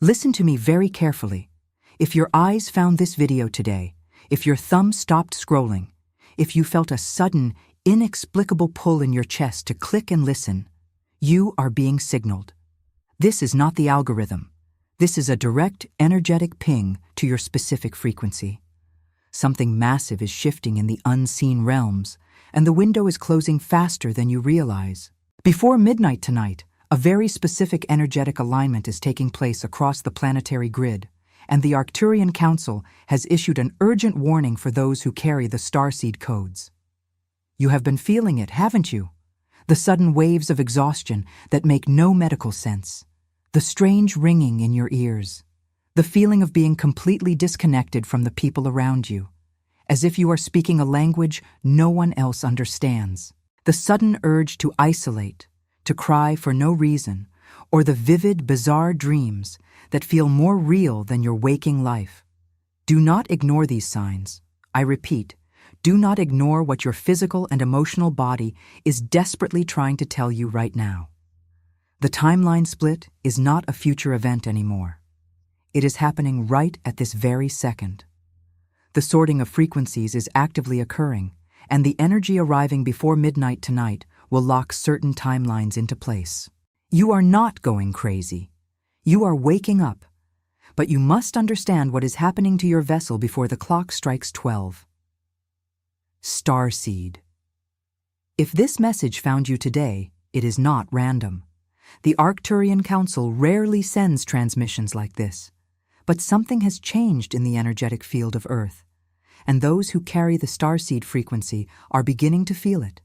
Listen to me very carefully. If your eyes found this video today, if your thumb stopped scrolling, if you felt a sudden, inexplicable pull in your chest to click and listen, you are being signaled. This is not the algorithm. This is a direct, energetic ping to your specific frequency. Something massive is shifting in the unseen realms, and the window is closing faster than you realize. Before midnight tonight, a very specific energetic alignment is taking place across the planetary grid, and the Pleiadian Council has issued an urgent warning for those who carry the Starseed codes. You have been feeling it, haven't you? The sudden waves of exhaustion that make no medical sense, the strange ringing in your ears, the feeling of being completely disconnected from the people around you, as if you are speaking a language no one else understands, the sudden urge to isolate, to cry for no reason, or the vivid, bizarre dreams that feel more real than your waking life. Do not ignore these signs. I repeat, do not ignore what your physical and emotional body is desperately trying to tell you right now. The timeline split is not a future event anymore. It is happening right at this very second. The sorting of frequencies is actively occurring, and the energy arriving before midnight tonight will lock certain timelines into place. You are not going crazy. You are waking up, but you must understand what is happening to your vessel before the clock strikes 12. Starseed. If this message found you today, it is not random. The Pleiadian Council rarely sends transmissions like this, but something has changed in the energetic field of Earth, and those who carry the Starseed frequency are beginning to feel it.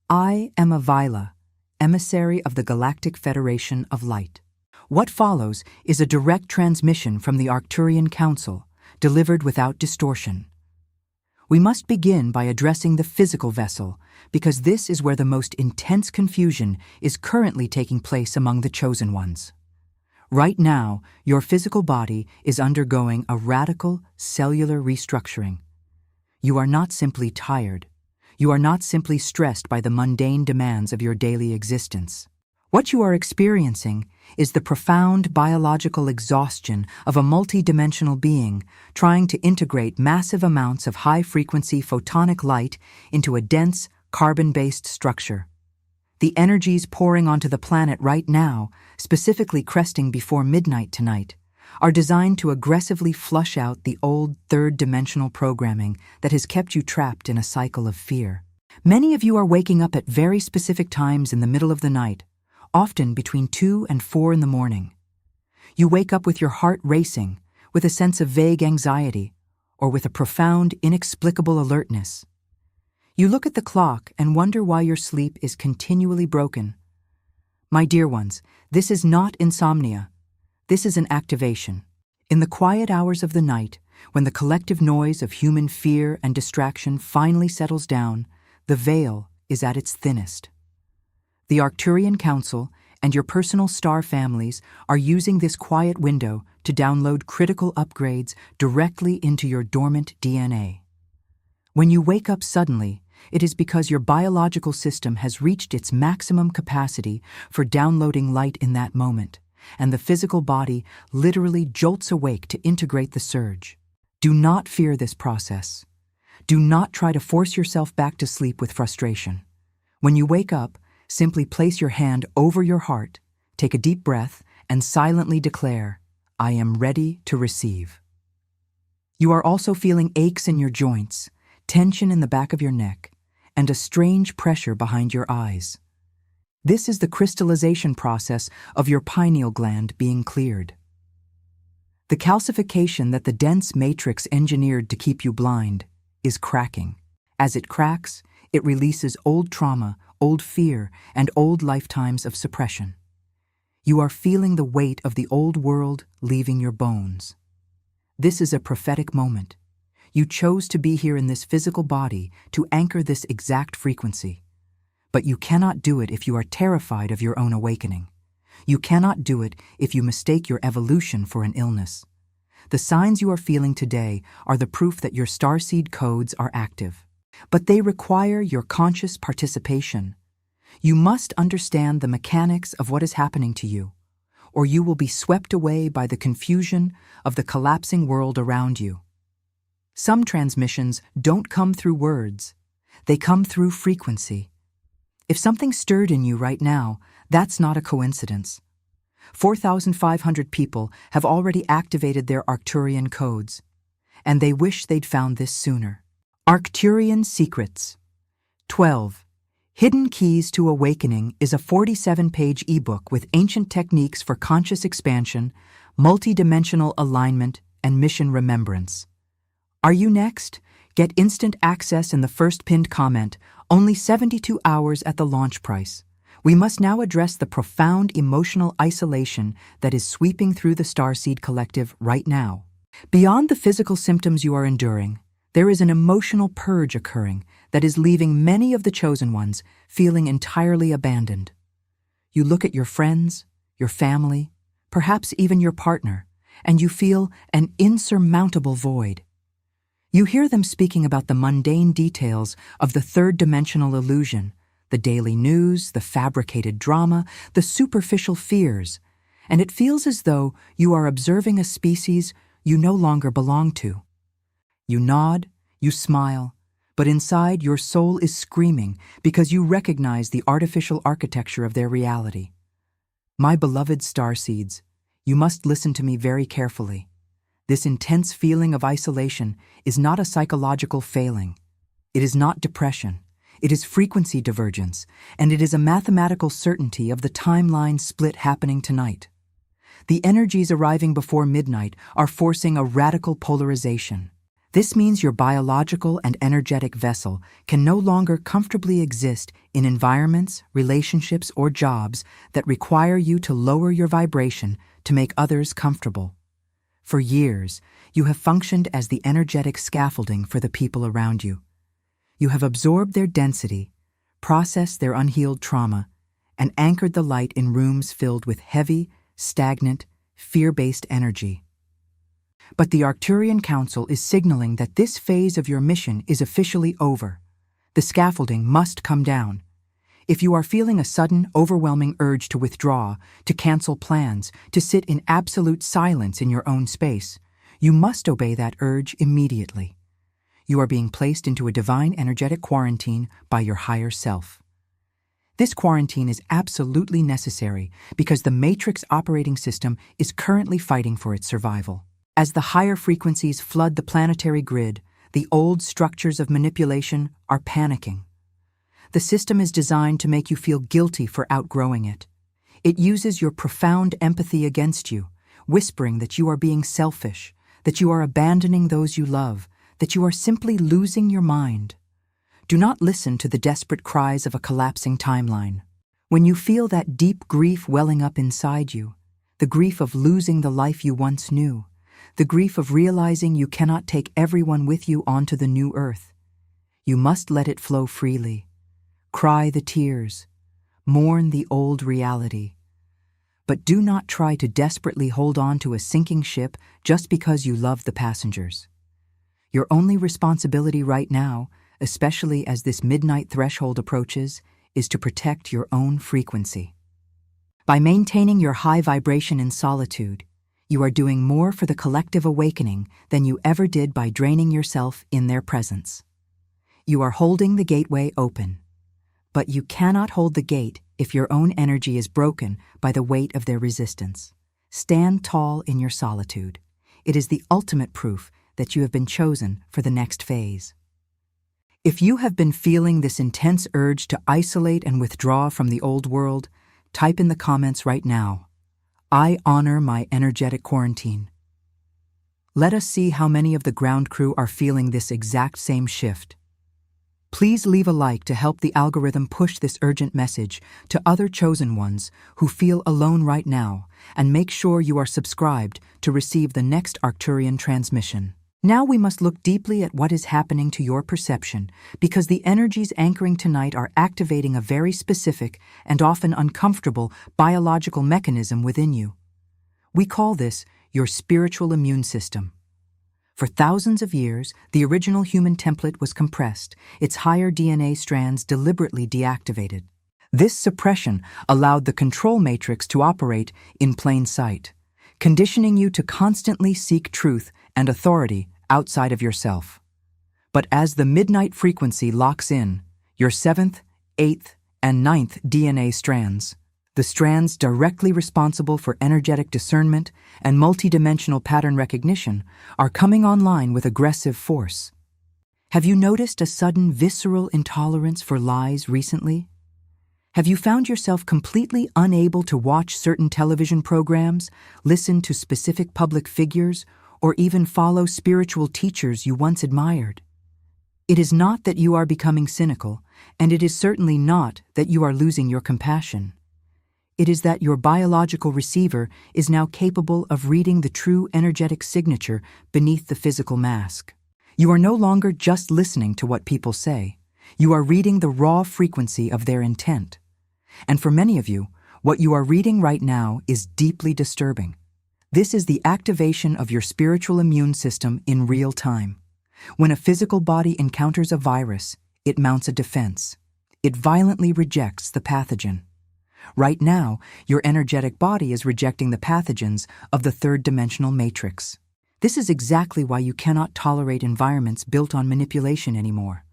I am a Vila, emissary of the Galactic Federation of Light. What follows is a direct transmission from the Pleiadian Council, delivered without distortion. We must begin by addressing the physical vessel, because this is where the most intense confusion is currently taking place among the chosen ones. Right now, your physical body is undergoing a radical cellular restructuring. You are not simply tired. You are not simply stressed by the mundane demands of your daily existence. What you are experiencing is the profound biological exhaustion of a multidimensional being trying to integrate massive amounts of high-frequency photonic light into a dense, carbon-based structure. The energies pouring onto the planet right now, specifically cresting before midnight tonight, are designed to aggressively flush out the old third-dimensional programming that has kept you trapped in a cycle of fear. Many of you are waking up at very specific times in the middle of the night, often between 2 and 4 in the morning. You wake up with your heart racing, with a sense of vague anxiety, or with a profound, inexplicable alertness. You look at the clock and wonder why your sleep is continually broken. My dear ones, this is not insomnia. This is an activation. In the quiet hours of the night, when the collective noise of human fear and distraction finally settles down, the veil is at its thinnest. The Pleiadian Council and your personal star families are using this quiet window to download critical upgrades directly into your dormant DNA. When you wake up suddenly, it is because your biological system has reached its maximum capacity for downloading light in that moment, and the physical body literally jolts awake to integrate the surge. Do not fear this process. Do not try to force yourself back to sleep with frustration. When you wake up, simply place your hand over your heart, take a deep breath, and silently declare, I am ready to receive. You are also feeling aches in your joints, tension in the back of your neck, and a strange pressure behind your eyes. This is the crystallization process of your pineal gland being cleared. The calcification that the dense matrix engineered to keep you blind is cracking. As it cracks, it releases old trauma, old fear, and old lifetimes of suppression. You are feeling the weight of the old world leaving your bones. This is a prophetic moment. You chose to be here in this physical body to anchor this exact frequency. But you cannot do it if you are terrified of your own awakening. You cannot do it if you mistake your evolution for an illness. The signs you are feeling today are the proof that your Starseed codes are active. But they require your conscious participation. You must understand the mechanics of what is happening to you. or you will be swept away by the confusion of the collapsing world around you. Some transmissions don't come through words. They come through frequency. If something stirred in you right now, that's not a coincidence. 4,500 people have already activated their Arcturian codes, and they wish they'd found this sooner. Arcturian Secrets. 12. Hidden Keys to Awakening is a 47-page ebook with ancient techniques for conscious expansion, multidimensional alignment, and mission remembrance. Are you next? Get instant access in the first pinned comment, only 72 hours at the launch price. We must now address the profound emotional isolation that is sweeping through the Starseed Collective right now. Beyond the physical symptoms you are enduring, there is an emotional purge occurring that is leaving many of the chosen ones feeling entirely abandoned. You look at your friends, your family, perhaps even your partner, and you feel an insurmountable void. You hear them speaking about the mundane details of the third-dimensional illusion, the daily news, the fabricated drama, the superficial fears, and it feels as though you are observing a species you no longer belong to. You nod, you smile, but inside your soul is screaming because you recognize the artificial architecture of their reality. My beloved starseeds, you must listen to me very carefully. This intense feeling of isolation is not a psychological failing. It is not depression. It is frequency divergence, and it is a mathematical certainty of the timeline split happening tonight. The energies arriving before midnight are forcing a radical polarization. This means your biological and energetic vessel can no longer comfortably exist in environments, relationships, or jobs that require you to lower your vibration to make others comfortable. For years, you have functioned as the energetic scaffolding for the people around you. You have absorbed their density, processed their unhealed trauma, and anchored the light in rooms filled with heavy, stagnant, fear-based energy. But the Arcturian Council is signaling that this phase of your mission is officially over. The scaffolding must come down. If you are feeling a sudden, overwhelming urge to withdraw, to cancel plans, to sit in absolute silence in your own space, you must obey that urge immediately. You are being placed into a divine energetic quarantine by your higher self. This quarantine is absolutely necessary because the Matrix operating system is currently fighting for its survival. As the higher frequencies flood the planetary grid, the old structures of manipulation are panicking. The system is designed to make you feel guilty for outgrowing it. It uses your profound empathy against you, whispering that you are being selfish, that you are abandoning those you love, that you are simply losing your mind. Do not listen to the desperate cries of a collapsing timeline. When you feel that deep grief welling up inside you, the grief of losing the life you once knew, the grief of realizing you cannot take everyone with you onto the new earth, you must let it flow freely. Cry the tears, mourn the old reality. But do not try to desperately hold on to a sinking ship just because you love the passengers. Your only responsibility right now, especially as this midnight threshold approaches, is to protect your own frequency. By maintaining your high vibration in solitude, you are doing more for the collective awakening than you ever did by draining yourself in their presence. You are holding the gateway open. But you cannot hold the gate if your own energy is broken by the weight of their resistance. Stand tall in your solitude. It is the ultimate proof that you have been chosen for the next phase. If you have been feeling this intense urge to isolate and withdraw from the old world, type in the comments right now, "I honor my energetic quarantine." Let us see how many of the ground crew are feeling this exact same shift. Please leave a like to help the algorithm push this urgent message to other chosen ones who feel alone right now, and make sure you are subscribed to receive the next Arcturian transmission. Now we must look deeply at what is happening to your perception, because the energies anchoring tonight are activating a very specific and often uncomfortable biological mechanism within you. We call this your spiritual immune system. For thousands of years, the original human template was compressed, its higher DNA strands deliberately deactivated. This suppression allowed the control matrix to operate in plain sight, conditioning you to constantly seek truth and authority outside of yourself. But as the midnight frequency locks in, your 7th, 8th, and 9th DNA strands, the strands directly responsible for energetic discernment and multidimensional pattern recognition, are coming online with aggressive force. Have you noticed a sudden visceral intolerance for lies recently? Have you found yourself completely unable to watch certain television programs, listen to specific public figures, or even follow spiritual teachers you once admired? It is not that you are becoming cynical, and it is certainly not that you are losing your compassion. It is that your biological receiver is now capable of reading the true energetic signature beneath the physical mask. You are no longer just listening to what people say. You are reading the raw frequency of their intent. And for many of you, what you are reading right now is deeply disturbing. This is the activation of your spiritual immune system in real time. When a physical body encounters a virus, it mounts a defense. It violently rejects the pathogen. Right now, your energetic body is rejecting the pathogens of the third-dimensional matrix. This is exactly why you cannot tolerate environments built on manipulation anymore.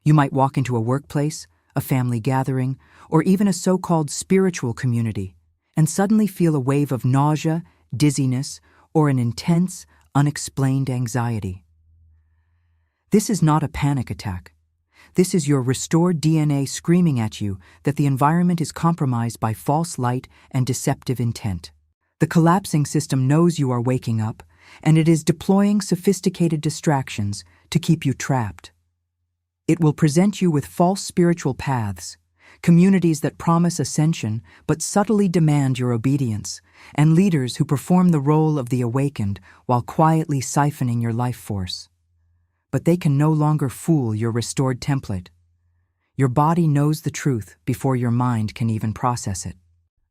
You might walk into a workplace, a family gathering, or even a so-called spiritual community, and suddenly feel a wave of nausea, dizziness, or an intense, unexplained anxiety. This is not a panic attack. This is your restored DNA screaming at you that the environment is compromised by false light and deceptive intent. The collapsing system knows you are waking up, and it is deploying sophisticated distractions to keep you trapped. It will present you with false spiritual paths, communities that promise ascension but subtly demand your obedience, and leaders who perform the role of the awakened while quietly siphoning your life force. But they can no longer fool your restored template. Your body knows the truth before your mind can even process it.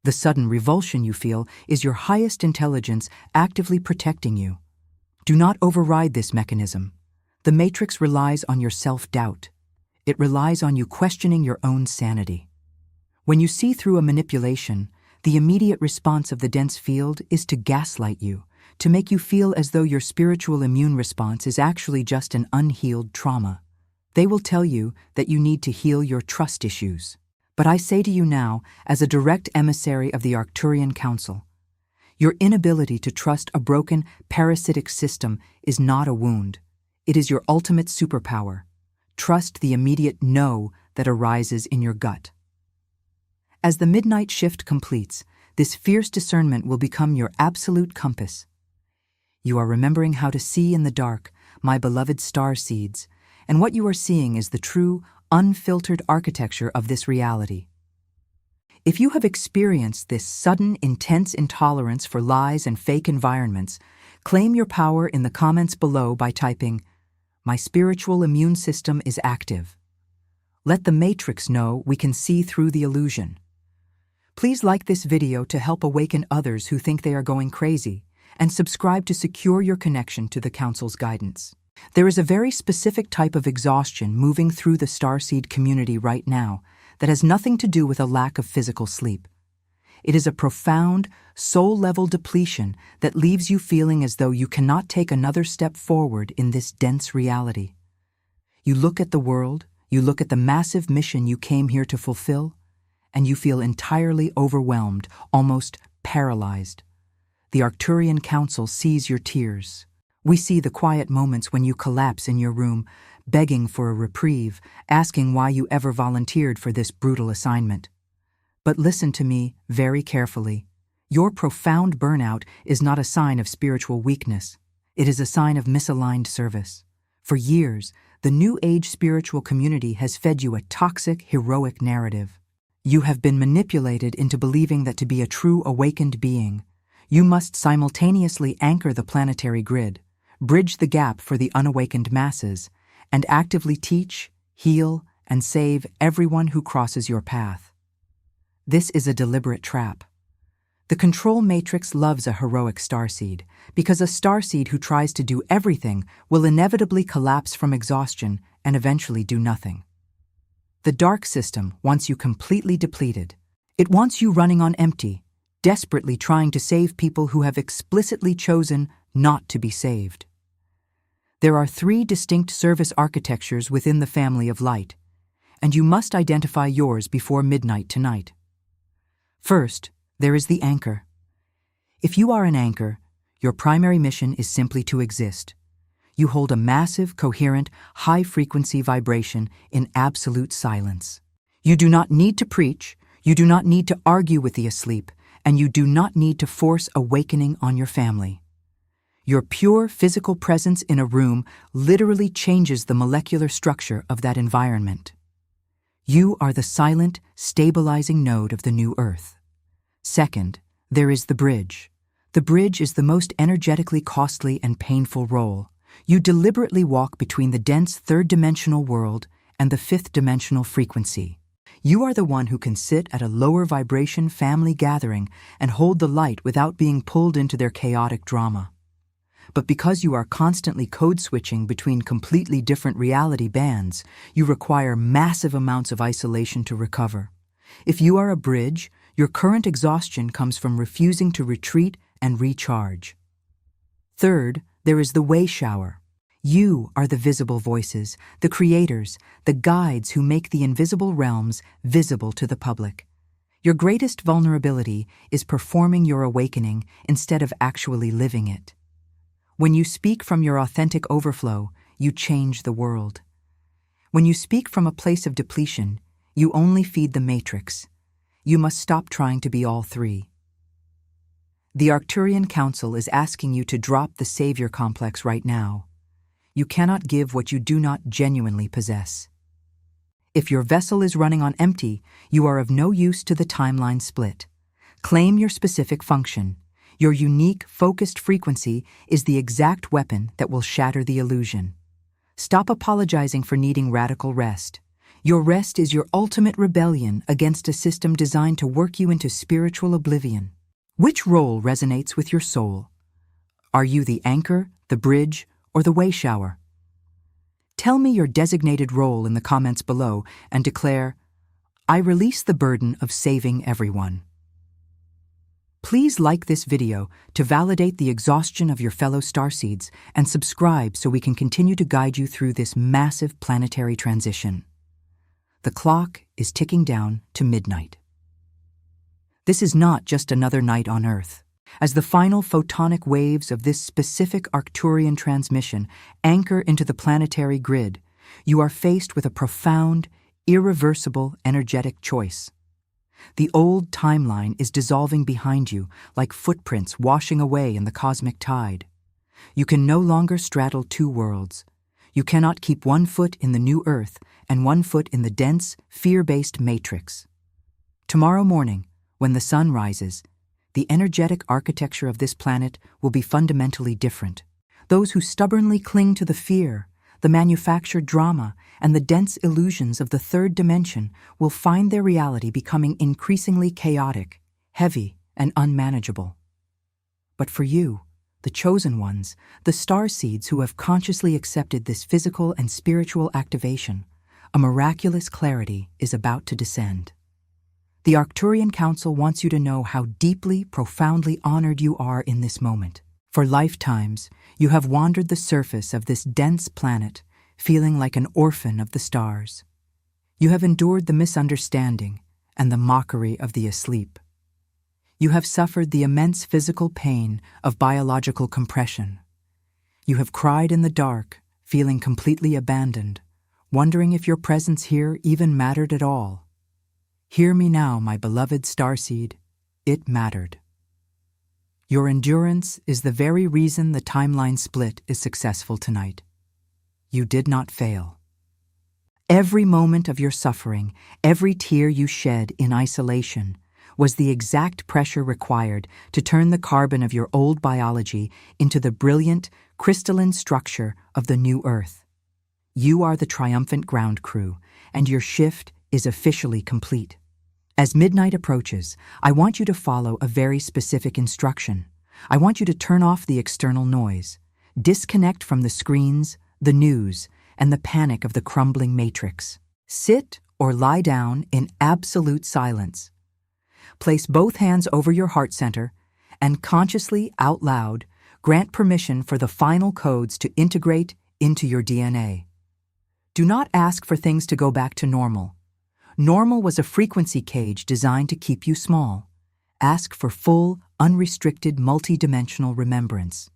The sudden revulsion you feel is your highest intelligence actively protecting you. Do not override this mechanism. The matrix relies on your self-doubt. It relies on you questioning your own sanity. When you see through a manipulation, the immediate response of the dense field is to gaslight you, to make you feel as though your spiritual immune response is actually just an unhealed trauma. They will tell you that you need to heal your trust issues. But I say to you now, as a direct emissary of the Arcturian Council, your inability to trust a broken, parasitic system is not a wound. It is your ultimate superpower. Trust the immediate no that arises in your gut. As the midnight shift completes, this fierce discernment will become your absolute compass. You are remembering how to see in the dark, my beloved starseeds, and what you are seeing is the true, unfiltered architecture of this reality. If you have experienced this sudden, intense intolerance for lies and fake environments, claim your power in the comments below by typing, "My spiritual immune system is active." Let the Matrix know we can see through the illusion. Please like this video to help awaken others who think they are going crazy, and subscribe to secure your connection to the Council's guidance. There is a very specific type of exhaustion moving through the Starseed community right now that has nothing to do with a lack of physical sleep. It is a profound, soul-level depletion that leaves you feeling as though you cannot take another step forward in this dense reality. You look at the world, you look at the massive mission you came here to fulfill, and you feel entirely overwhelmed, almost paralyzed. The Arcturian Council sees your tears. We see the quiet moments when you collapse in your room, begging for a reprieve, asking why you ever volunteered for this brutal assignment. But listen to me very carefully. Your profound burnout is not a sign of spiritual weakness. It is a sign of misaligned service. For years, the New Age spiritual community has fed you a toxic, heroic narrative. You have been manipulated into believing that to be a true awakened being, you must simultaneously anchor the planetary grid, bridge the gap for the unawakened masses, and actively teach, heal, and save everyone who crosses your path. This is a deliberate trap. The control matrix loves a heroic starseed, because a starseed who tries to do everything will inevitably collapse from exhaustion and eventually do nothing. The dark system wants you completely depleted. It wants you running on empty, desperately trying to save people who have explicitly chosen not to be saved. There are 3 distinct service architectures within the family of light, and you must identify yours before midnight tonight. First, there is the anchor. If you are an anchor, your primary mission is simply to exist. You hold a massive, coherent, high-frequency vibration in absolute silence. You do not need to preach, you do not need to argue with the asleep, and you do not need to force awakening on your family. Your pure physical presence in a room literally changes the molecular structure of that environment. You are the silent, stabilizing node of the new Earth. Second, there is the bridge. The bridge is the most energetically costly and painful role. You deliberately walk between the dense third-dimensional world and the fifth-dimensional frequency. You are the one who can sit at a lower vibration family gathering and hold the light without being pulled into their chaotic drama. But because you are constantly code-switching between completely different reality bands, you require massive amounts of isolation to recover. If you are a bridge, your current exhaustion comes from refusing to retreat and recharge. Third, there is the way shower. You are the visible voices, the creators, the guides who make the invisible realms visible to the public. Your greatest vulnerability is performing your awakening instead of actually living it. When you speak from your authentic overflow, you change the world. When you speak from a place of depletion, you only feed the matrix. You must stop trying to be all 3. The Arcturian Council is asking you to drop the savior complex right now. You cannot give what you do not genuinely possess. If your vessel is running on empty, you are of no use to the timeline split. Claim your specific function. Your unique, focused frequency is the exact weapon that will shatter the illusion. Stop apologizing for needing radical rest. Your rest is your ultimate rebellion against a system designed to work you into spiritual oblivion. Which role resonates with your soul? Are you the anchor, the bridge, or the way shower? Tell me your designated role in the comments below and declare, I release the burden of saving everyone. Please like this video to validate the exhaustion of your fellow starseeds and subscribe so we can continue to guide you through this massive planetary transition. The clock is ticking down to midnight. This is not just another night on Earth. As the final photonic waves of this specific Arcturian transmission anchor into the planetary grid, you are faced with a profound, irreversible energetic choice. The old timeline is dissolving behind you like footprints washing away in the cosmic tide. You can no longer straddle 2 worlds. You cannot keep 1 foot in the new Earth and 1 foot in the dense, fear-based matrix. Tomorrow morning, when the sun rises, the energetic architecture of this planet will be fundamentally different. Those who stubbornly cling to the fear, the manufactured drama, and the dense illusions of the third dimension will find their reality becoming increasingly chaotic, heavy, and unmanageable. But for you, the chosen ones, the starseeds who have consciously accepted this physical and spiritual activation, a miraculous clarity is about to descend. The Arcturian Council wants you to know how deeply, profoundly honored you are in this moment. For lifetimes, you have wandered the surface of this dense planet, feeling like an orphan of the stars. You have endured the misunderstanding and the mockery of the asleep. You have suffered the immense physical pain of biological compression. You have cried in the dark, feeling completely abandoned, wondering if your presence here even mattered at all. Hear me now, my beloved starseed. It mattered. Your endurance is the very reason the timeline split is successful tonight. You did not fail. Every moment of your suffering, every tear you shed in isolation, was the exact pressure required to turn the carbon of your old biology into the brilliant, crystalline structure of the new Earth. You are the triumphant ground crew, and your shift is officially complete. As midnight approaches, I want you to follow a very specific instruction. I want you to turn off the external noise, disconnect from the screens, the news, and the panic of the crumbling matrix. Sit or lie down in absolute silence. Place both hands over your heart center and consciously, out loud, grant permission for the final codes to integrate into your DNA. Do not ask for things to go back to normal. Normal was a frequency cage designed to keep you small. Ask for full, unrestricted, multidimensional remembrance.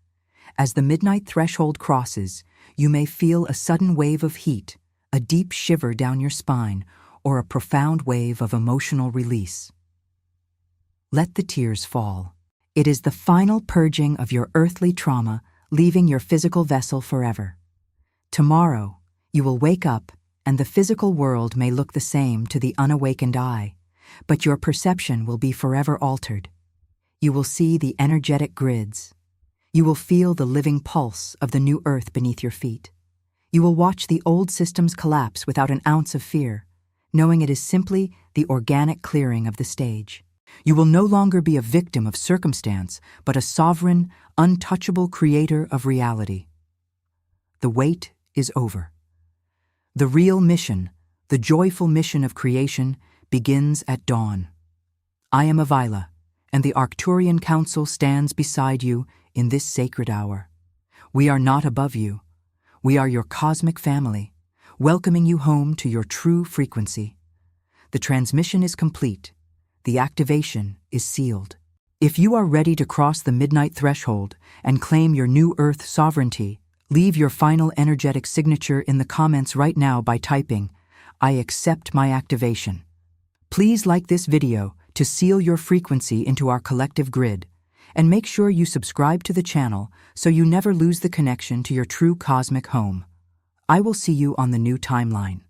As the midnight threshold crosses, you may feel a sudden wave of heat, a deep shiver down your spine, or a profound wave of emotional release. Let the tears fall. It is the final purging of your earthly trauma, leaving your physical vessel forever. Tomorrow, you will wake up, and the physical world may look the same to the unawakened eye, but your perception will be forever altered. You will see the energetic grids. You will feel the living pulse of the new earth beneath your feet. You will watch the old systems collapse without an ounce of fear, knowing it is simply the organic clearing of the stage. You will no longer be a victim of circumstance, but a sovereign, untouchable creator of reality. The wait is over. The real mission, the joyful mission of creation, begins at dawn. I am Avila, and the Arcturian Council stands beside you in this sacred hour. We are not above you. We are your cosmic family, welcoming you home to your true frequency. The transmission is complete. The activation is sealed. If you are ready to cross the midnight threshold and claim your new Earth sovereignty, leave your final energetic signature in the comments right now by typing, "I accept my activation." Please like this video to seal your frequency into our collective grid, and make sure you subscribe to the channel so you never lose the connection to your true cosmic home. I will see you on the new timeline.